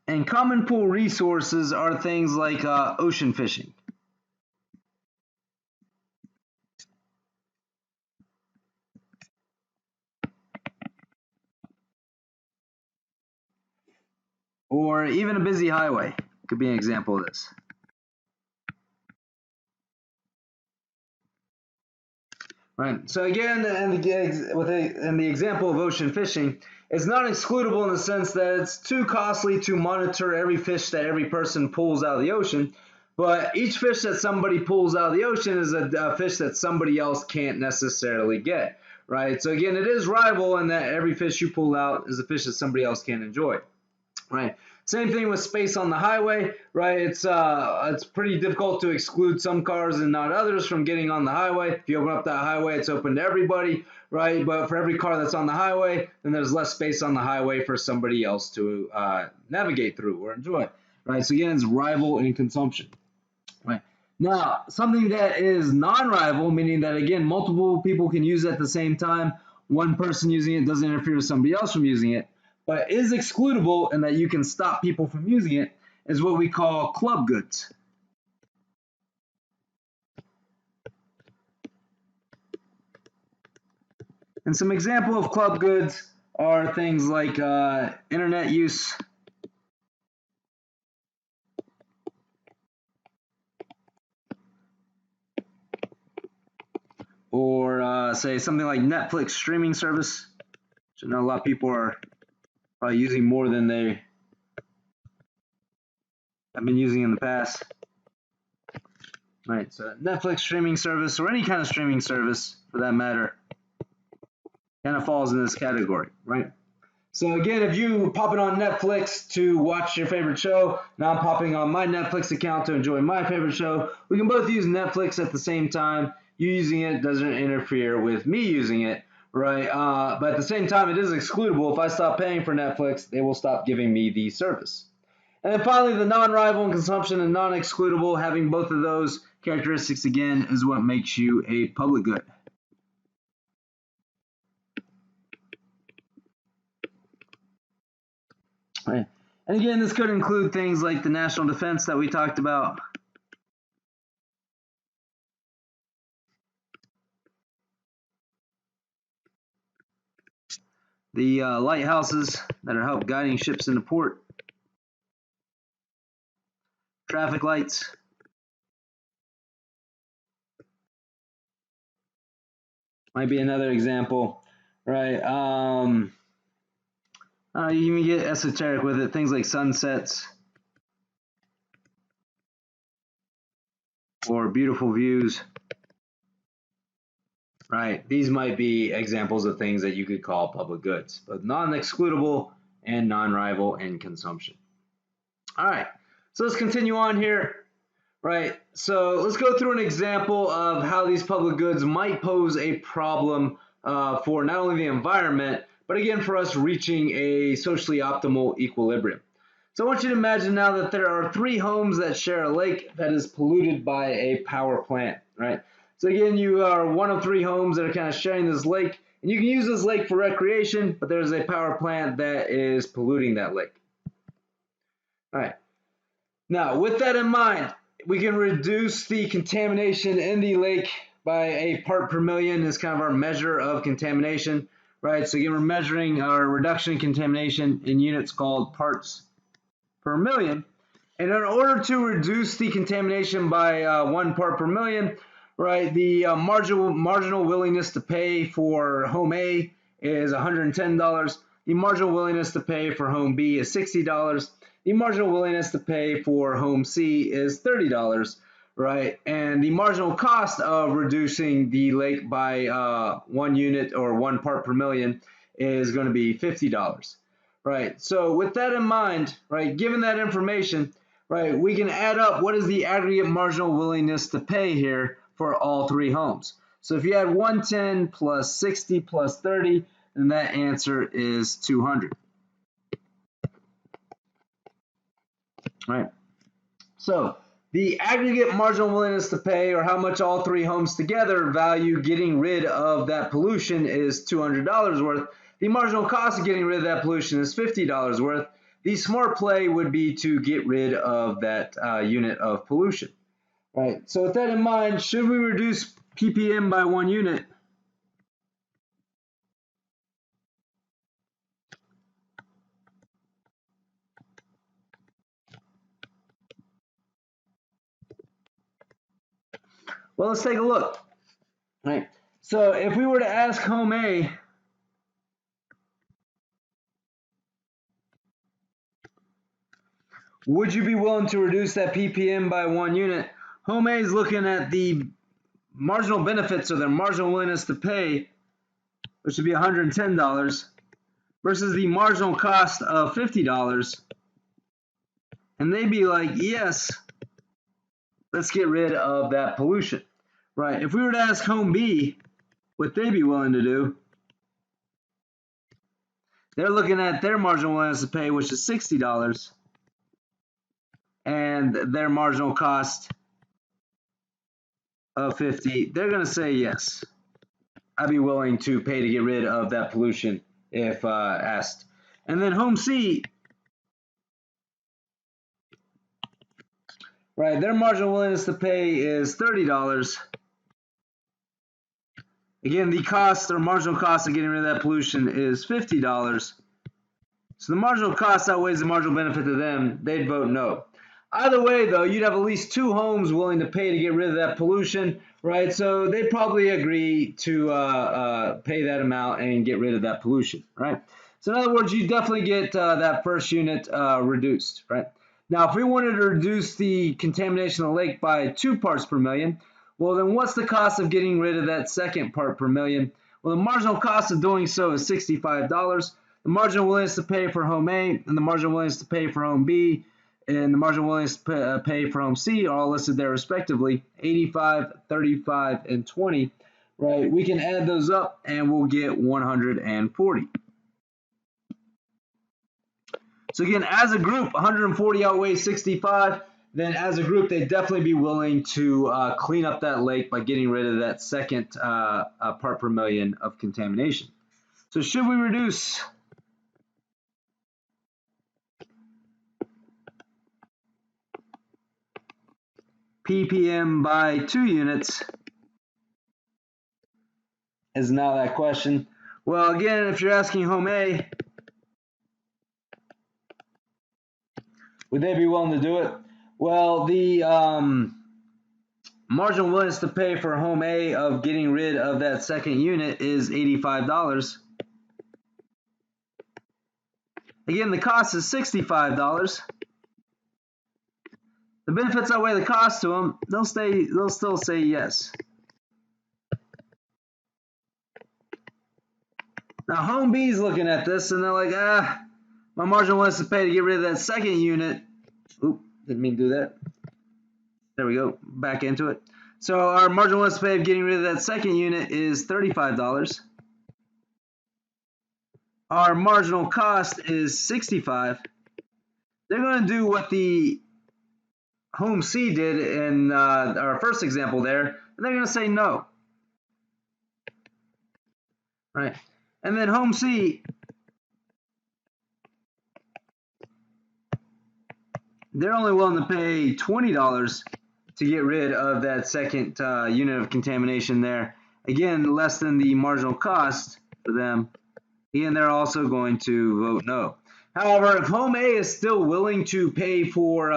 And common pool resources are things like ocean fishing. Or even a busy highway could be an example of this. Right. So again, in the example of ocean fishing, it's not excludable in the sense that it's too costly to monitor every fish that every person pulls out of the ocean. But each fish that somebody pulls out of the ocean is a fish that somebody else can't necessarily get. Right. So again, it is rival in that every fish you pull out is a fish that somebody else can't enjoy. Right. Same thing with space on the highway, right? It's pretty difficult to exclude some cars and not others from getting on the highway. If you open up that highway, it's open to everybody, right? But for every car that's on the highway, then there's less space on the highway for somebody else to navigate through or enjoy, right? So again, it's rival in consumption, right? Now, something that is non-rival, meaning that, again, multiple people can use it at the same time. One person using it doesn't interfere with somebody else from using it, but is excludable and that you can stop people from using it, is what we call club goods. And some example of club goods are things like internet use, or say something like Netflix streaming service, which I know a lot of people are probably using more than they have been using in the past. Right, so Netflix streaming service, or any kind of streaming service for that matter, kind of falls in this category, right? So again, if you popping on Netflix to watch your favorite show, now I'm popping on my Netflix account to enjoy my favorite show, we can both use Netflix at the same time. You using it doesn't interfere with me using it, right? But at the same time, it is excludable. If I stop paying for Netflix, they will stop giving me the service. And then finally, the non-rival and consumption and non-excludable, having both of those characteristics again is what makes you a public good. Right. And again, this could include things like the national defense that we talked about. The lighthouses that are help guiding ships into port. Traffic lights. Might be another example, right? You can get esoteric with it. Things like sunsets or beautiful views, right? These might be examples of things that you could call public goods, but non-excludable and non-rival in consumption. All right, so let's continue on here. Right, so let's go through an example of how these public goods might pose a problem for not only the environment, but again for us reaching a socially optimal equilibrium. So I want you to imagine now that there are 3 homes that share a lake that is polluted by a power plant, right? So again, you are one of 3 homes that are kind of sharing this lake, and you can use this lake for recreation, but there's a power plant that is polluting that lake. All right, now with that in mind, we can reduce the contamination in the lake by a part per million is kind of our measure of contamination, right? So again, we're measuring our reduction in contamination in units called parts per million. And in order to reduce the contamination by 1 part per million, right, the marginal willingness to pay for home A is $110. The marginal willingness to pay for home B is $60. The marginal willingness to pay for home C is $30, right? And the marginal cost of reducing the lake by 1 unit or 1 part per million is going to be $50, right? So with that in mind, right, given that information, right, we can add up what is the aggregate marginal willingness to pay here for all 3 homes. So if you add 110 plus 60 plus 30, then that answer is 200. Right. So the aggregate marginal willingness to pay, or how much all 3 homes together value getting rid of that pollution, is $200 worth. The marginal cost of getting rid of that pollution is $50 worth. The smart play would be to get rid of that unit of pollution. Right. So with that in mind, should we reduce ppm by 1 unit? Well, let's take a look. Right. So if we were to ask home A, would you be willing to reduce that ppm by 1 unit? Home A is looking at the marginal benefits, or their marginal willingness to pay, which would be $110, versus the marginal cost of $50. And they'd be like, yes, let's get rid of that pollution. Right. If we were to ask home B what they'd be willing to do, they're looking at their marginal willingness to pay, which is $60, and their marginal cost of $50. They're going to say yes, I'd be willing to pay to get rid of that pollution if asked. And then home C, right, their marginal willingness to pay is $30. Again, the cost or marginal cost of getting rid of that pollution is $50. So the marginal cost outweighs the marginal benefit to them. They'd vote no. Either way, though, you'd have at least 2 homes willing to pay to get rid of that pollution, right? So they'd probably agree to pay that amount and get rid of that pollution, right? So in other words, you definitely get that first unit reduced, right? Now, if we wanted to reduce the contamination of the lake by 2 parts per million, well, then what's the cost of getting rid of that second part per million? Well, the marginal cost of doing so is $65. The marginal willingness to pay for home A and the marginal willingness to pay for home B and the marginal willingness to pay for home C are all listed there respectively, 85, 35, and 20. right, we can add those up and we'll get 140. So again, as a group, 140 outweighs 65. Then as a group, they'd definitely be willing to clean up that lake by getting rid of that second part per million of contamination. So should we reduce ppm by 2 units is now that question. Well, again, if you're asking home A, would they be willing to do it? Well, the marginal willingness to pay for home A of getting rid of that second unit is $85. Again, the cost is $65. The benefits outweigh the cost to them. They'll still say yes. Now, home B is looking at this and they're like, my marginal willingness to pay to get rid of that second unit. Oop, didn't mean to do that. There we go, back into it. So our marginal willingness to pay of getting rid of that second unit is $35. Our marginal cost is $65. They're going to do what the home C did in our first example there, and they're going to say no. Right. And then home C, they're only willing to pay $20 to get rid of that second unit of contamination there. Again, less than the marginal cost for them. Again, they're also going to vote no. However, if home A is still willing to pay for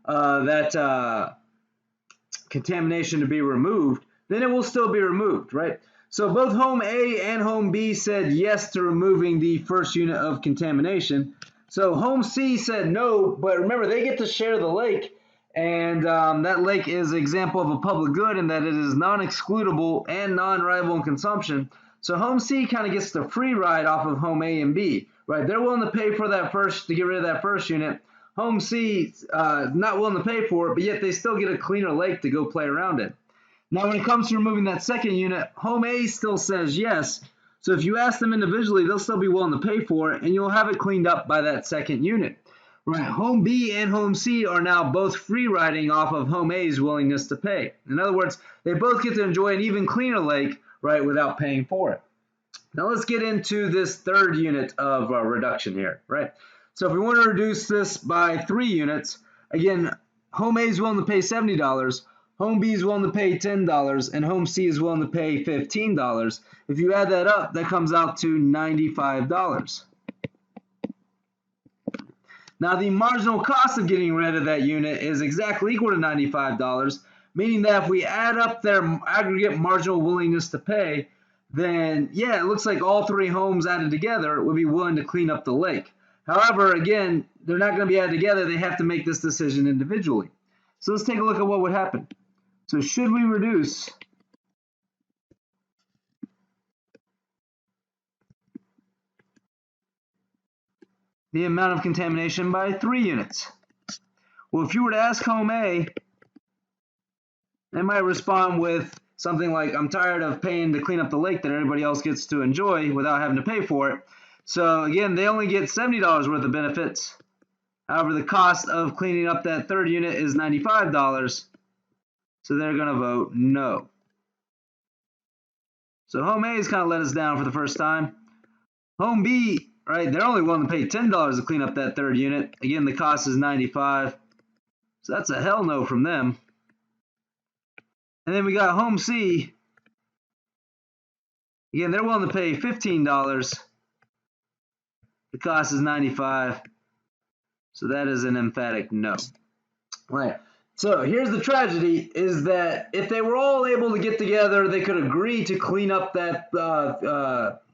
that contamination to be removed, then it will still be removed, right? So both home A and home B said yes to removing the first unit of contamination. So home C said no, but remember, they get to share the lake, and that lake is an example of a public good in that it is non-excludable and non-rival in consumption. So home C kind of gets the free ride off of home A and B, right? They're willing to pay for that first, to get rid of that first unit. Home C not willing to pay for it, but yet they still get a cleaner lake to go play around in. Now, when it comes to removing that second unit, home A still says yes. So if you ask them individually, they'll still be willing to pay for it, and you'll have it cleaned up by that second unit. Right, home B and home C are now both free riding off of home A's willingness to pay. In other words, they both get to enjoy an even cleaner lake, right, without paying for it. Now let's get into this third unit of reduction here, right? So if we want to reduce this by 3 units, again, home A is willing to pay $70, home B is willing to pay $10, and home C is willing to pay $15. If you add that up, that comes out to $95. Now the marginal cost of getting rid of that unit is exactly equal to $95, meaning that if we add up their aggregate marginal willingness to pay, then yeah, it looks like all 3 homes added together would be willing to clean up the lake. However, again, they're not going to be added together. They have to make this decision individually. So let's take a look at what would happen. So should we reduce the amount of contamination by 3 units? Well, if you were to ask home A, they might respond with something like, I'm tired of paying to clean up the lake that everybody else gets to enjoy without having to pay for it. So again, they only get $70 worth of benefits. However, the cost of cleaning up that third unit is $95. So they're going to vote no. So home A has kind of let us down for the first time. Home B, right, they're only willing to pay $10 to clean up that third unit. Again, the cost is $95. So that's a hell no from them. And then we got home C. Again, they're willing to pay $15. The cost is $95. So that is an emphatic no. Right. So here's the tragedy, is that if they were all able to get together, they could agree to clean up that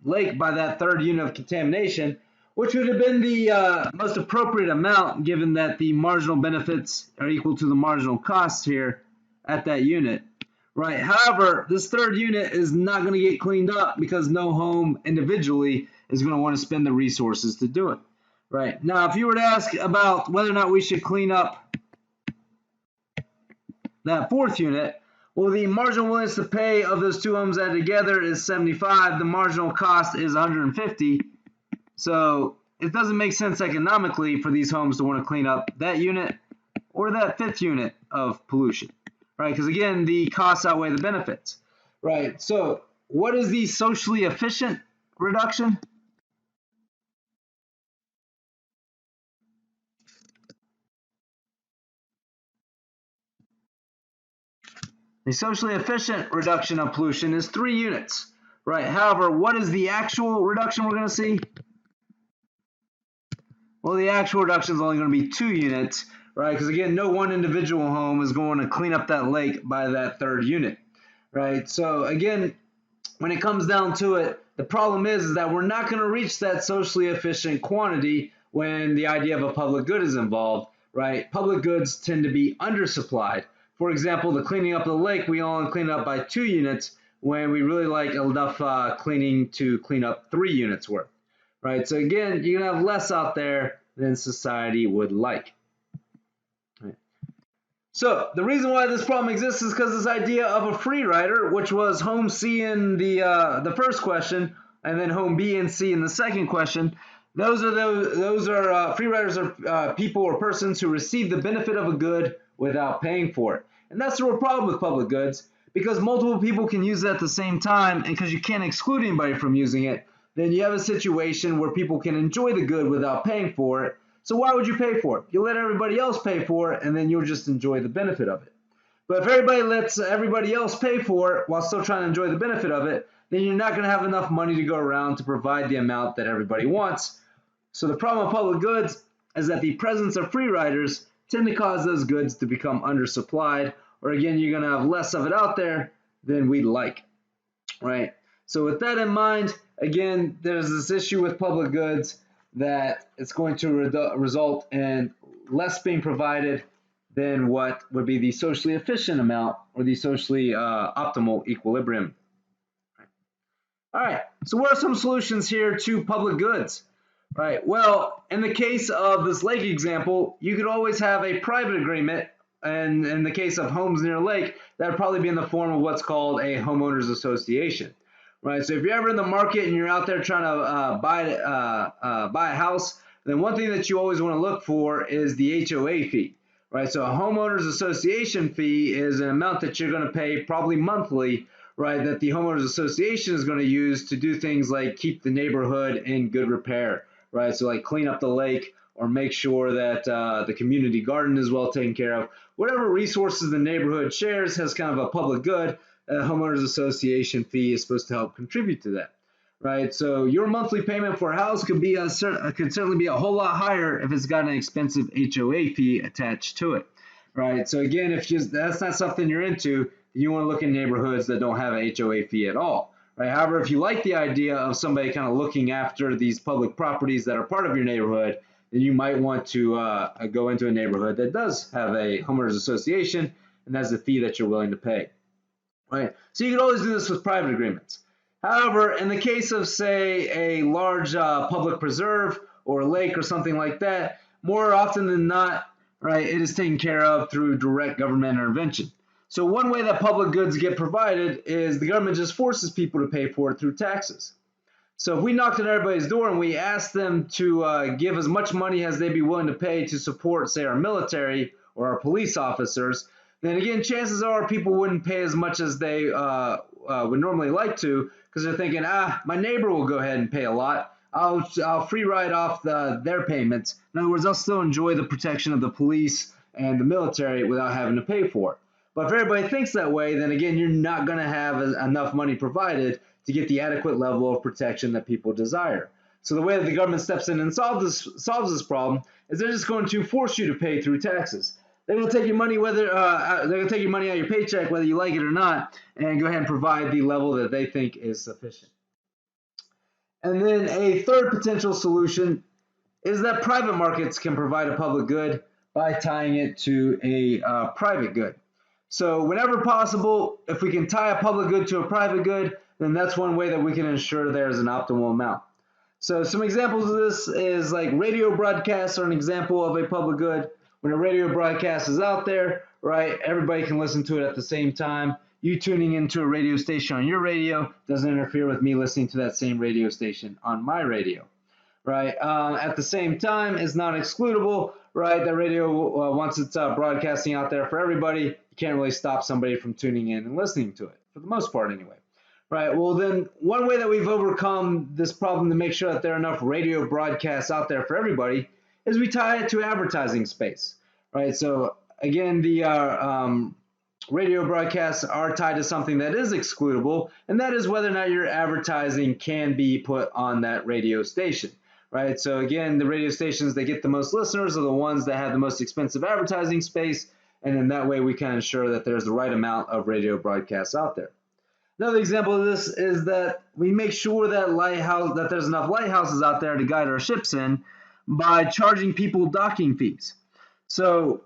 lake by that third unit of contamination, which would have been the most appropriate amount given that the marginal benefits are equal to the marginal costs here at that unit. Right. However, this third unit is not going to get cleaned up because no home individually is going to want to spend the resources to do it. Right. Now, if you were to ask about whether or not we should clean up that fourth unit, Well, the marginal willingness to pay of those two homes added together is 75. The marginal cost is 150. So it doesn't make sense economically for these homes to want to clean up that unit or that fifth unit of pollution, right? Because again, the costs outweigh the benefits, right? So what is the socially efficient reduction? The socially efficient reduction of pollution is 3 units, right? However, what is the actual reduction we're going to see? Well, the actual reduction is only going to be 2 units, right? Because again, no one individual home is going to clean up that lake by that third unit, right? So again, when it comes down to it, the problem is that we're not going to reach that socially efficient quantity when the idea of a public good is involved, right? Public goods tend to be undersupplied. For example, the cleaning up of the lake, we only clean up by 2 units when we really like enough cleaning to clean up 3 units worth, right? So again, you're going to have less out there than society would like. Right. So the reason why this problem exists is because this idea of a free rider, which was home C in the first question, and then home B and C in the second question. Those are free riders are people or persons who receive the benefit of a good without paying for it, and that's the real problem with public goods, because multiple people can use it at the same time, and because you can't exclude anybody from using it, then you have a situation where people can enjoy the good without paying for it. So why would you pay for it? You let everybody else pay for it, and then you'll just enjoy the benefit of it. But if everybody lets everybody else pay for it while still trying to enjoy the benefit of it, then you're not going to have enough money to go around to provide the amount that everybody wants. So the problem with public goods is that the presence of free riders tend to cause those goods to become undersupplied, or again, you're going to have less of it out there than we'd like, right? So with that in mind, again, there's this issue with public goods that it's going to result in less being provided than what would be the socially efficient amount or the socially optimal equilibrium. All right, so what are some solutions here to public goods? Right, well, in the case of this lake example, you could always have a private agreement, and in the case of homes near a lake, that would probably be in the form of what's called a homeowners association. Right, so if you're ever in the market and you're out there trying to buy a house, then one thing that you always want to look for is the HOA fee. Right, so a homeowners association fee is an amount that you're going to pay probably monthly, right, that the homeowners association is going to use to do things like keep the neighborhood in good repair, right? So like clean up the lake or make sure that the community garden is well taken care of. Whatever resources the neighborhood shares has kind of a public good. A homeowners association fee is supposed to help contribute to that, right? So your monthly payment for a house could certainly be a whole lot higher if it's got an expensive HOA fee attached to it, right? So again, if that's not something you're into, you want to look in neighborhoods that don't have an HOA fee at all, right? However, if you like the idea of somebody kind of looking after these public properties that are part of your neighborhood, then you might want to go into a neighborhood that does have a homeowners association, and that's the fee that you're willing to pay. Right? So you can always do this with private agreements. However, in the case of, say, a large public preserve or a lake or something like that, more often than not, right, it is taken care of through direct government intervention. So one way that public goods get provided is the government just forces people to pay for it through taxes. So if we knocked on everybody's door and we asked them to give as much money as they'd be willing to pay to support, say, our military or our police officers, then again, chances are people wouldn't pay as much as they would normally like to, because they're thinking, my neighbor will go ahead and pay a lot. I'll free ride off their payments. In other words, I'll still enjoy the protection of the police and the military without having to pay for it. But if everybody thinks that way, then again, you're not going to have enough money provided to get the adequate level of protection that people desire. So the way that the government steps in and solves this problem is they're just going to force you to pay through taxes. They're going to take your money they're going to take your money out of your paycheck whether you like it or not, and go ahead and provide the level that they think is sufficient. And then a third potential solution is that private markets can provide a public good by tying it to a private good. So whenever possible, if we can tie a public good to a private good, then that's one way that we can ensure there's an optimal amount. So some examples of this is like radio broadcasts are an example of a public good. When a radio broadcast is out there, right? Everybody can listen to it at the same time. You tuning into a radio station on your radio doesn't interfere with me listening to that same radio station on my radio, right? At the same time, it's not excludable, right? The radio, once it's broadcasting out there for everybody, you can't really stop somebody from tuning in and listening to it, for the most part anyway. Right, well then, one way that we've overcome this problem to make sure that there are enough radio broadcasts out there for everybody is we tie it to advertising space, right? So again, the radio broadcasts are tied to something that is excludable, and that is whether or not your advertising can be put on that radio station, right? So again, the radio stations that get the most listeners are the ones that have the most expensive advertising space, and in that way we can ensure that there's the right amount of radio broadcasts out there. Another example of this is that we make sure that there's enough lighthouses out there to guide our ships in by charging people docking fees. So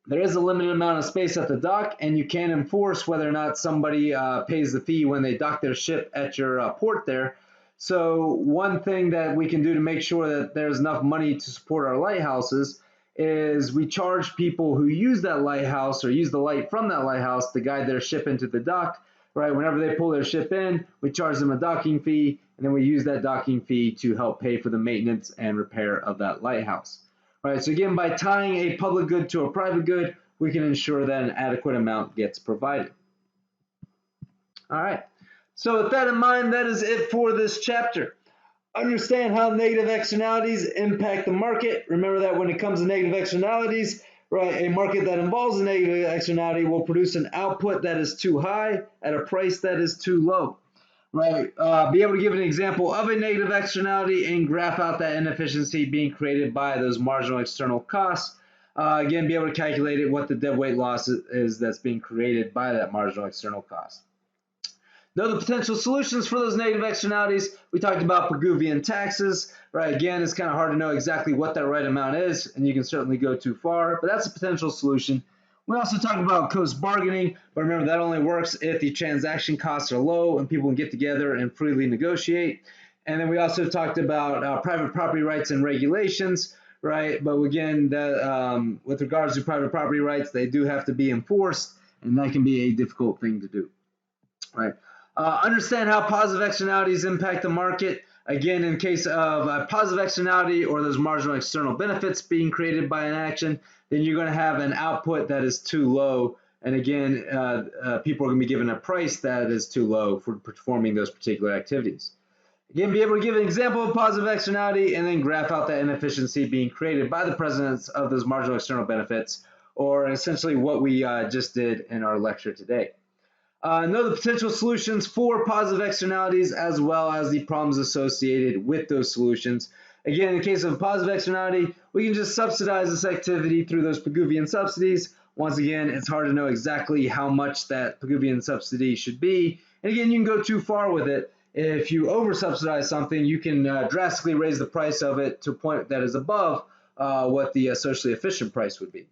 there is a limited amount of space at the dock, and you can enforce whether or not somebody pays the fee when they dock their ship at your port there. So one thing that we can do to make sure that there's enough money to support our lighthouses is we charge people who use that lighthouse or use the light from that lighthouse to guide their ship into the dock. Right, whenever they pull their ship in, we charge them a docking fee, and then we use that docking fee to help pay for the maintenance and repair of that lighthouse. Right, so again, by tying a public good to a private good, we can ensure that an adequate amount gets provided. All right, so with that in mind, that is it for this chapter. Understand how negative externalities impact the market. Remember that when it comes to negative externalities, right, a market that involves a negative externality will produce an output that is too high at a price that is too low. Right, be able to give an example of a negative externality and graph out that inefficiency being created by those marginal external costs. Again, be able to calculate what the deadweight loss is that's being created by that marginal external cost. Know the potential solutions for those negative externalities. We talked about Peruvian taxes, right? Again, it's kind of hard to know exactly what that right amount is, and you can certainly go too far, but that's a potential solution. We also talked about coast bargaining, but remember that only works if the transaction costs are low and people can get together and freely negotiate. And then we also talked about private property rights and regulations, right? But again, that, with regards to private property rights, they do have to be enforced, and that can be a difficult thing to do, right? Understand how positive externalities impact the market. Again, in case of a positive externality or those marginal external benefits being created by an action, then you're going to have an output that is too low. And again, people are going to be given a price that is too low for performing those particular activities. Again, be able to give an example of positive externality and then graph out that inefficiency being created by the presence of those marginal external benefits, or essentially what we just did in our lecture today. Know the potential solutions for positive externalities as well as the problems associated with those solutions. Again, in the case of a positive externality, we can just subsidize this activity through those Peruvian subsidies. Once again, it's hard to know exactly how much that Peruvian subsidy should be. And again, you can go too far with it. If you over-subsidize something, you can drastically raise the price of it to a point that is above what the socially efficient price would be.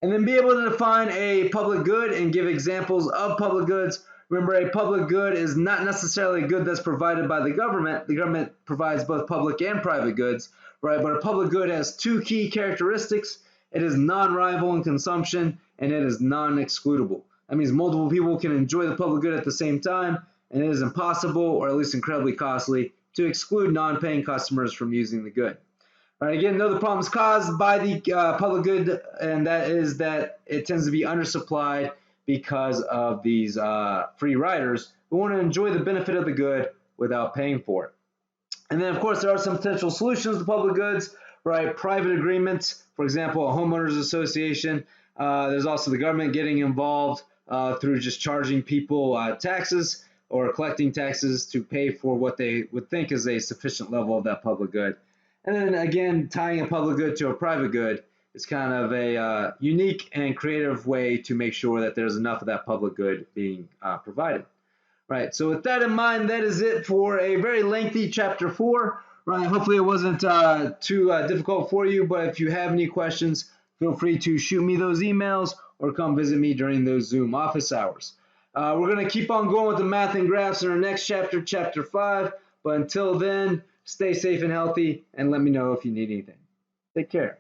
And then be able to define a public good and give examples of public goods. Remember, a public good is not necessarily a good that's provided by the government. The government provides both public and private goods, right? But a public good has two key characteristics. It is non-rival in consumption, and it is non-excludable. That means multiple people can enjoy the public good at the same time, and it is impossible, or at least incredibly costly, to exclude non-paying customers from using the good. Right, again, know the problems caused by the public good, and that is that it tends to be undersupplied because of these free riders who want to enjoy the benefit of the good without paying for it. And then, of course, there are some potential solutions to public goods, right? Private agreements, for example, a homeowners association. There's also the government getting involved through just charging people taxes or collecting taxes to pay for what they would think is a sufficient level of that public good. And then again, tying a public good to a private good is kind of a unique and creative way to make sure that there's enough of that public good being provided. Right, so with that in mind, that is it for a very lengthy Chapter 4. Right, hopefully it wasn't too difficult for you, but if you have any questions, feel free to shoot me those emails or come visit me during those Zoom office hours. We're going to keep on going with the math and graphs in our next chapter, Chapter 5, but until then, stay safe and healthy, and let me know if you need anything. Take care.